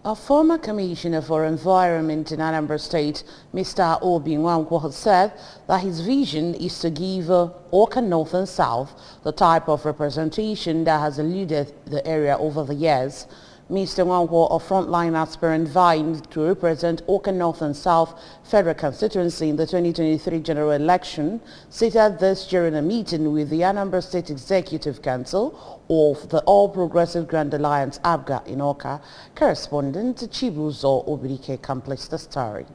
A former Commissioner for Environment in Anambra State, Mr. Nwankwo, has said that his vision is to give Awka North and South the type of representation that has eluded the area over the years. Mr. Nwankwo, a frontline aspirant vying to represent Awka North and South Federal Constituency in the 2023 general election, stated this during a meeting with the Anambra State Executive Council of the All Progressive Grand Alliance ABGA in Awka. Correspondent Chibuzo Obirike completes the story.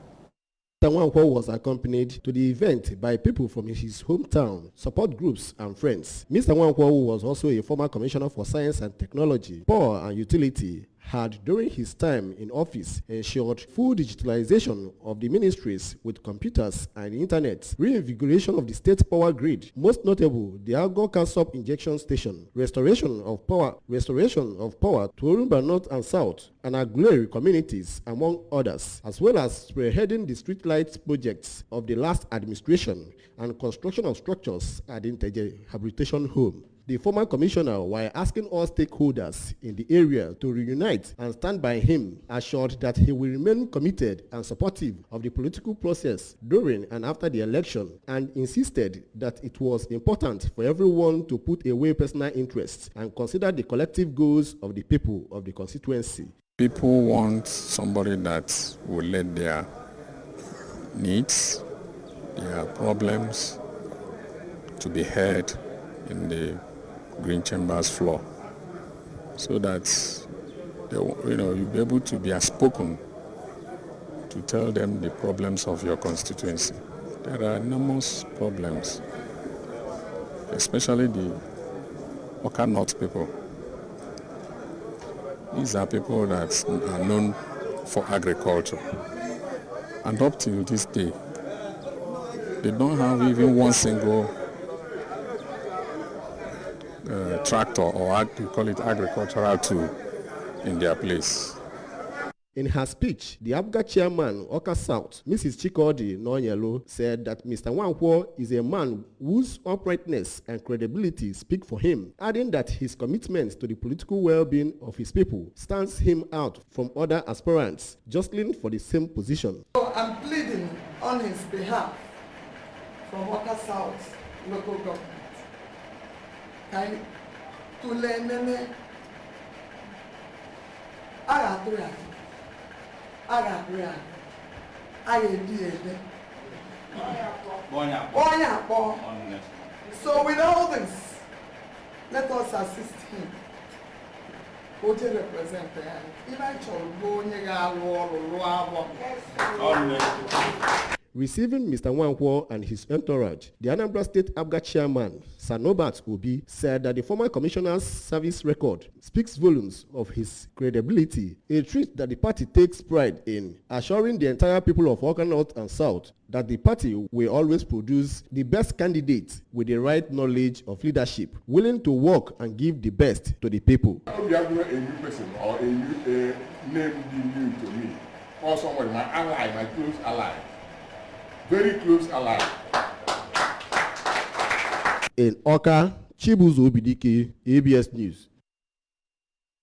Mr. Nwankwo was accompanied to the event by people from his hometown, support groups and friends. Mr. Nwankwo, who was also a former Commissioner for Science and Technology, Power and Utility, had during his time in office ensured full digitalization of the ministries with computers and internet, reinvigoration of the state power grid, most notable the Algo Kasop injection station, restoration of power to Orumba North and South and Aguleri communities, among others, as well as spearheading the streetlight projects of the last administration and construction of structures at the Integer Habitation Home. The former commissioner, while asking all stakeholders in the area to reunite and stand by him, assured that he will remain committed and supportive of the political process during and after the election, and insisted that it was important for everyone to put away personal interests and consider the collective goals of the people of the constituency. People want somebody that will let their needs, their problems to be heard in the Green Chambers floor, so that you'll be able to be outspoken to tell them the problems of your constituency. There are enormous problems, especially the Awka North people. These are people that are known for agriculture, and up till this day, they don't have even one single tractor, or we call it agricultural tool, in their place. In her speech, the ABGA chairman, Awka South, Mrs. Chikodi Nonyelo, said that Mr. Nwankwo is a man whose uprightness and credibility speak for him, adding that his commitment to the political well-being of his people stands him out from other aspirants jostling for the same position. So I'm pleading on his behalf from Awka South local government. To learn so with all this, let us assist him. Represent Receiving Mr. Nwankwo and his entourage, the Anambra State ABGA chairman, Sanobat Obi, said that the former commissioner's service record speaks volumes of his credibility, a trait that the party takes pride in, assuring the entire people of Awka North and South that the party will always produce the best candidate with the right knowledge of leadership, willing to work and give the best to the people. You have a new person or a new name being new to me, or someone, my ally, my close ally. Very close ally. In Awka, Chibuzo Obirike, ABS News.